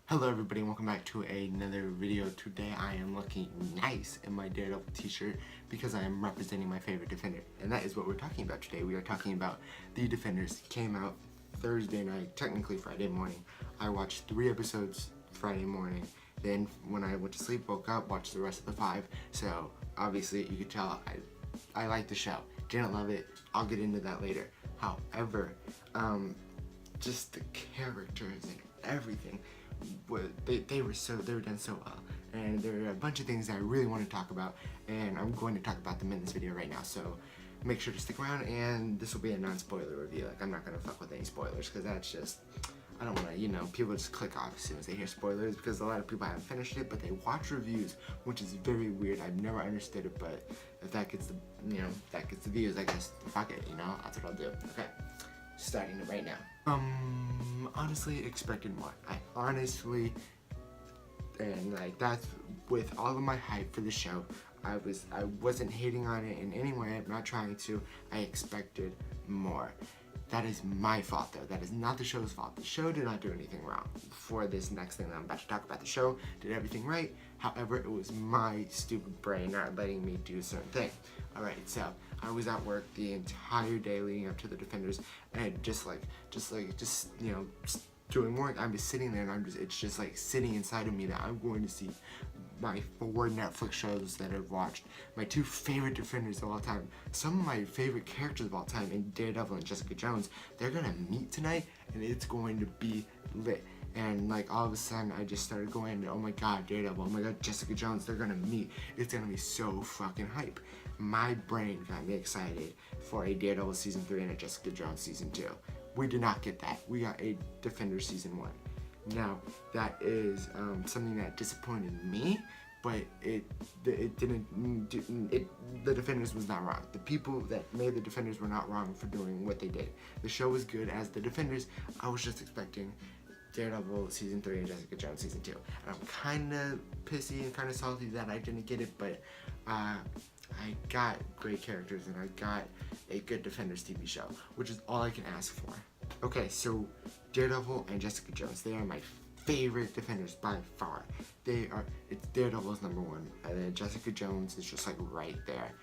Hello everybody and welcome back to another video. Today I am looking nice in my Daredevil t-shirt because I am representing my favorite Defender. And that is what we're talking about today. We are talking about The Defenders. It came out Thursday night, technically Friday morning. I watched 3 episodes Friday morning. Then when I went to sleep, woke up, watched the rest of the 5. So obviously you could tell I like the show. Didn't love it. I'll get into that later. However, just the characters and everything, they were done so well, and there are a bunch of things that I really want to talk about, and I'm going to talk about them in this video right now. So make sure to stick around, and this will be a non-spoiler review. Like, I'm not gonna fuck with any spoilers because that's just, I don't want to, people just click off as soon as they hear spoilers, because a lot of people haven't finished it, but they watch reviews, which is very weird. I've never understood it, but if that gets the, that gets the views, I guess, fuck it, that's what I'll do. Okay, starting it right now. Honestly expected more. And like, that's with all of my hype for the show. I wasn't hating on it in any way. I'm not trying to. I expected more. That is my fault though. That is not the show's fault. The show did not do anything wrong. For this next thing that I'm about to talk about, the show did everything right. However, it was my stupid brain not letting me do certain things. Alright, so I was at work the entire day leading up to the Defenders, and just doing work. I'm just sitting there, and it's just like sitting inside of me that I'm going to see my 4 Netflix shows that I've watched, my 2 favorite Defenders of all time, some of my favorite characters of all time in Daredevil and Jessica Jones. They're gonna meet tonight, and it's going to be lit. And like, all of a sudden I just started going, oh my god, Daredevil, oh my god, Jessica Jones, they're gonna meet. It's gonna be so fucking hype. My brain got me excited for a Daredevil season 3 and a Jessica Jones season 2. We did not get that. We got a Defender season 1. Now, that is something that disappointed me, but the Defenders was not wrong. The people that made the Defenders were not wrong for doing what they did. The show was good as the Defenders. I was just expecting Daredevil season 3 and Jessica Jones season 2. And I'm kind of pissy and kind of salty that I didn't get it, but I got great characters and I got a good Defenders TV show, which is all I can ask for. Okay, so Daredevil and Jessica Jones, they are my favorite Defenders by far. Daredevil's number 1, and then Jessica Jones is just like right there.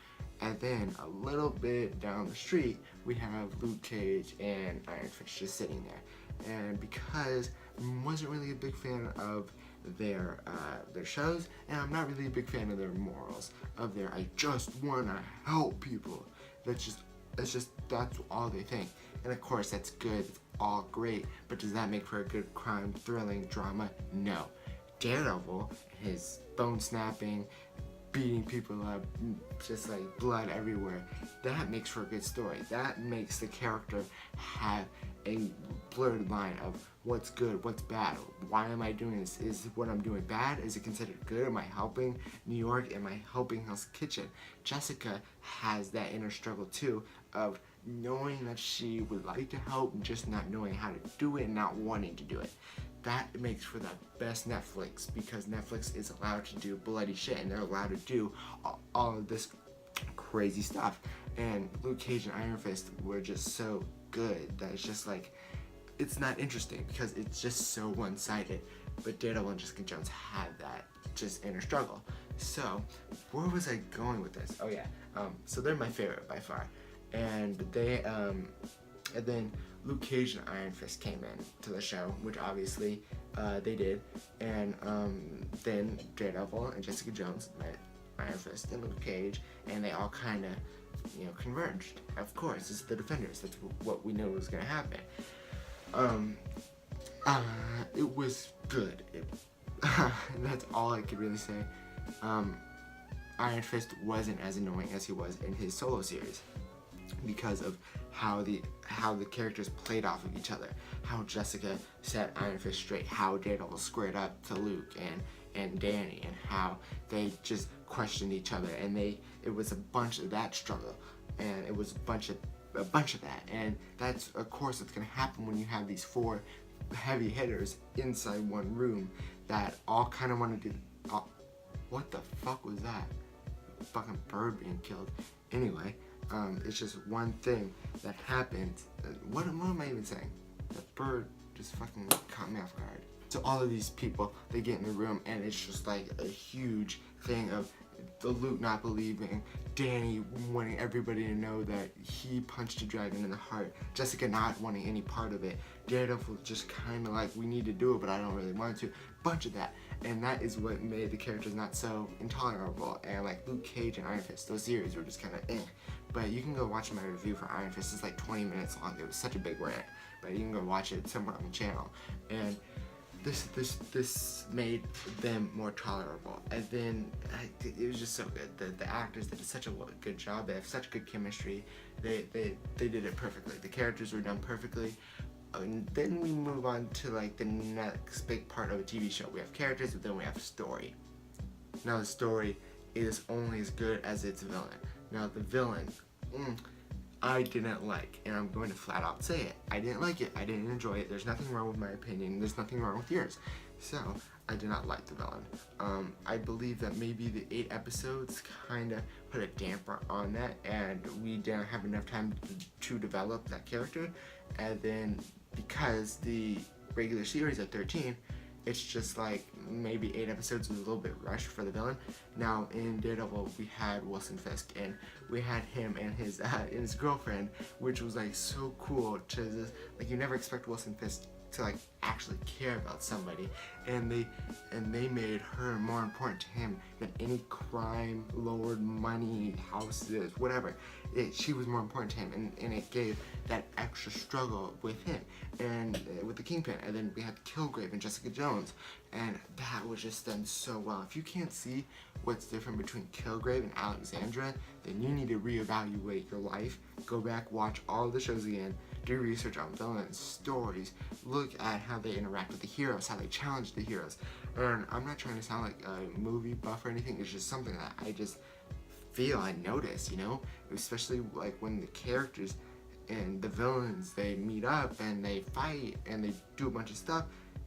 And then a little bit down the street, we have Luke Cage and Iron Fist just sitting there. And because I wasn't really a big fan of their shows, and I'm not really a big fan of their morals, of their I just want to help people. That's all they think. And of course, that's good, it's all great, but does that make for a good crime, thrilling drama? No. Daredevil, his bone snapping, beating people up, just like blood everywhere, that makes for a good story. That makes the character have a blurred line of what's good, what's bad. Why am I doing this? Is what I'm doing bad? Is it considered good? Am I helping New York? Am I helping Hell's Kitchen? Jessica has that inner struggle too, of knowing that she would like to help and just not knowing how to do it and not wanting to do it. That makes for the best Netflix, because Netflix is allowed to do bloody shit and they're allowed to do all of this crazy stuff. And Luke Cage and Iron Fist were just so good that it's just like, it's not interesting because it's just so one-sided. But Daredevil and Jessica Jones had that just inner struggle. So where was I going with this? Oh yeah, so they're my favorite by far. And and then Luke Cage and Iron Fist came in to the show, which obviously they did. And then Daredevil and Jessica Jones met Iron Fist and Luke Cage, and they all kind of, converged. Of course, it's the Defenders. That's what we knew was gonna happen. It was good. That's all I could really say. Iron Fist wasn't as annoying as he was in his solo series, because of how the characters played off of each other, how Jessica set Iron Fist straight, how Daredevil squared up to Luke and Danny, and how they just questioned each other, and it was a bunch of that struggle, and it was a bunch of that, and that's, of course, it's gonna happen when you have these 4 heavy hitters inside one room that all kind of want to do. What the fuck was that? Fucking bird being killed. Anyway, it's just one thing that happened. What am I even saying? That bird just fucking caught me off guard. So all of these people, they get in the room, and it's just like a huge thing of the Luke not believing, Danny wanting everybody to know that he punched a dragon in the heart, Jessica not wanting any part of it, Daredevil just kind of like, we need to do it, but I don't really want to, bunch of that. And that is what made the characters not so intolerable. And like Luke Cage and Iron Fist, those series were just kind of But you can go watch my review for Iron Fist. It's like 20 minutes long. It was such a big rant, but you can go watch it somewhere on the channel. And this made them more tolerable. And then it was just so good. The actors did such a good job. They have such good chemistry. They did it perfectly. The characters were done perfectly. And then we move on to like the next big part of a TV show. We have characters, but then we have story. Now the story is only as good as its villain. Now the villain, I didn't like, and I'm going to flat out say it. I didn't like it. I didn't enjoy it. There's nothing wrong with my opinion. There's nothing wrong with yours. So I did not like the villain. I believe that maybe the 8 episodes kind of put a damper on that, and we didn't have enough time to develop that character. And then because the regular series are 13, it's just like maybe 8 episodes was a little bit rushed for the villain. Now in Daredevil we had Wilson Fisk, and we had him and his girlfriend, which was like so cool to just, like, you never expect Wilson Fisk to like actually care about somebody, and they made her more important to him than any crime lord, money, houses, whatever. She was more important to him, and it gave that extra struggle with him and with the Kingpin. And then we had Kilgrave and Jessica Jones, and that was just done so well. If you can't see what's different between Kilgrave and Alexandra, then you need to reevaluate your life. Go back, watch all the shows again, do research on villains, stories, look at how they interact with the heroes, how they challenge the heroes. And I'm not trying to sound like a movie buff or anything, it's just something that I just feel, I notice, you know? Especially like when the characters and the villains, they meet up and they fight and they do a bunch of stuff,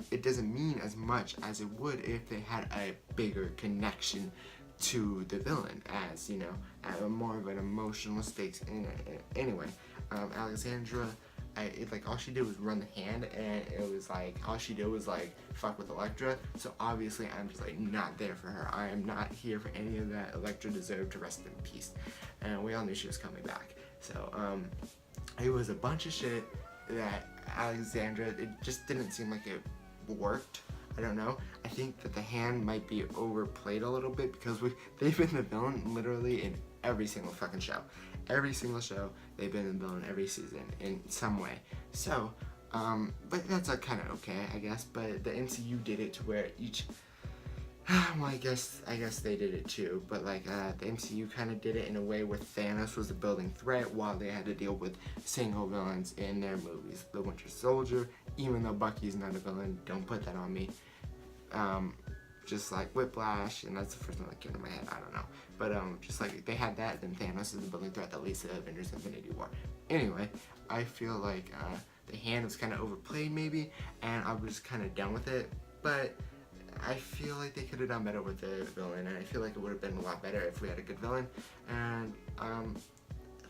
it doesn't mean as much as it would if they had a bigger connection to the villain, as, you know, more of an emotional stakes in it. Anyway, Alexandra, like all she did was run the hand, and it was like all she did was like fuck with Elektra. So obviously I'm just like not there for her. I am not here for any of that. Elektra deserved to rest in peace, and we all knew she was coming back. So it was a bunch of shit that Alexandra, it just didn't seem like it worked. I don't know. I think that the hand might be overplayed a little bit because they've been the villain literally in every single fucking show. Every single show, they've been the villain every season in some way. So, but that's kind of okay, I guess. But the MCU did it to where each, well, I guess they did it too. But like the MCU kind of did it in a way where Thanos was a building threat while they had to deal with single villains in their movies. The Winter Soldier, even though Bucky's not a villain, don't put that on me. Just like Whiplash, and that's the first one that came to my head, I don't know. But just like they had that, then Thanos is the building threat that leads to Avengers Infinity War. Anyway, I feel like the hand was kind of overplayed maybe, and I was kind of done with it. But I feel like they could have done better with the villain, and I feel like it would have been a lot better if we had a good villain. And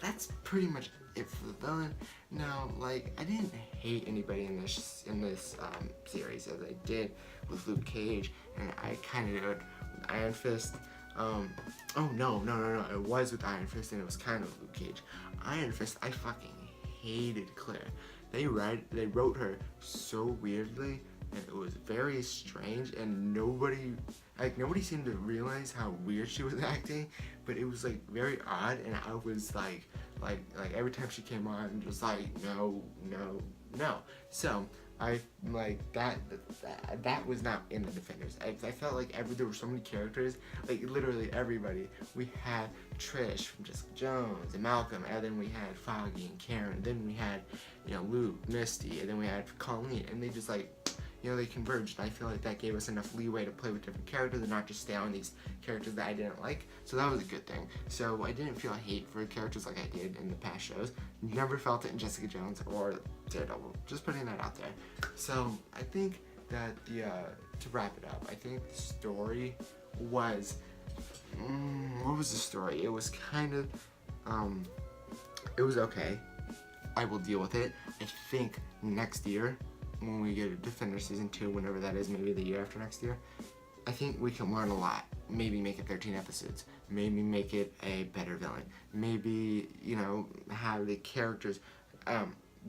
that's pretty much it for the villain. Now, like, I didn't hate anybody in this series as I did with Luke Cage, and I kind of did with Iron Fist. Oh no, it was with Iron Fist, and it was kind of Luke Cage. Iron Fist, I fucking hated Claire. They wrote her so weirdly, and it was very strange, and nobody seemed to realize how weird she was acting, but it was like very odd, and I was like every time she came on, just like no. So I like that was not in the Defenders. I felt like there were so many characters, like literally everybody. We had Trish from Jessica Jones and Malcolm, and then we had Foggy and Karen, then we had, you know, Luke, Misty, and then we had Colleen, and they just like, you know, they converged. I feel like that gave us enough leeway to play with different characters and not just stay on these characters that I didn't like. So that was a good thing. So I didn't feel hate for characters like I did in the past shows. Never felt it in Jessica Jones or Daredevil. Just putting that out there. So I think that to wrap it up, I think the story was, what was the story? It was kind of, it was okay. I will deal with it. I think next year when we get a Defender Season 2, whenever that is, maybe the year after next year, I think we can learn a lot. Maybe make it 13 episodes. Maybe make it a better villain. Maybe, have the characters,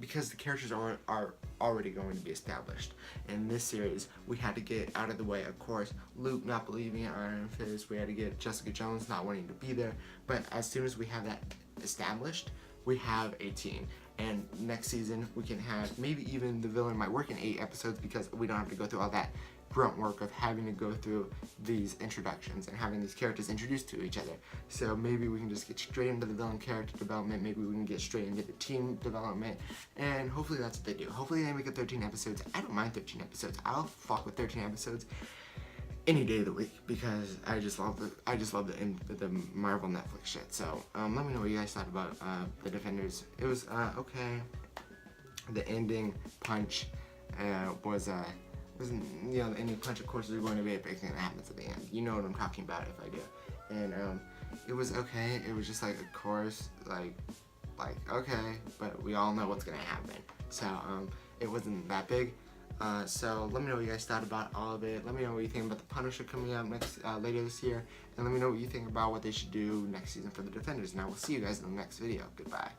because the characters are already going to be established. In this series, we had to get out of the way, of course, Luke not believing in Iron Fist. We had to get Jessica Jones not wanting to be there. But as soon as we have that established, we have a team. And next season, we can have, maybe even the villain might work in 8 episodes because we don't have to go through all that grunt work of having to go through these introductions and having these characters introduced to each other. So maybe we can just get straight into the villain character development, maybe we can get straight into the team development, and hopefully that's what they do. Hopefully they make it 13 episodes. I don't mind 13 episodes. I'll fuck with 13 episodes any day of the week because I just love the Marvel Netflix shit. So let me know what you guys thought about the Defenders. It was okay. The ending punch was the ending punch, of course, is going to be a big thing that happens at the end. You know what I'm talking about if I do. And it was okay. It was just like a chorus, like okay, but we all know what's gonna happen. So it wasn't that big. So let me know what you guys thought about all of it. Let me know what you think about the Punisher coming out later this year, and let me know what you think about what they should do next season for the Defenders. And I will see you guys in the next video. Goodbye.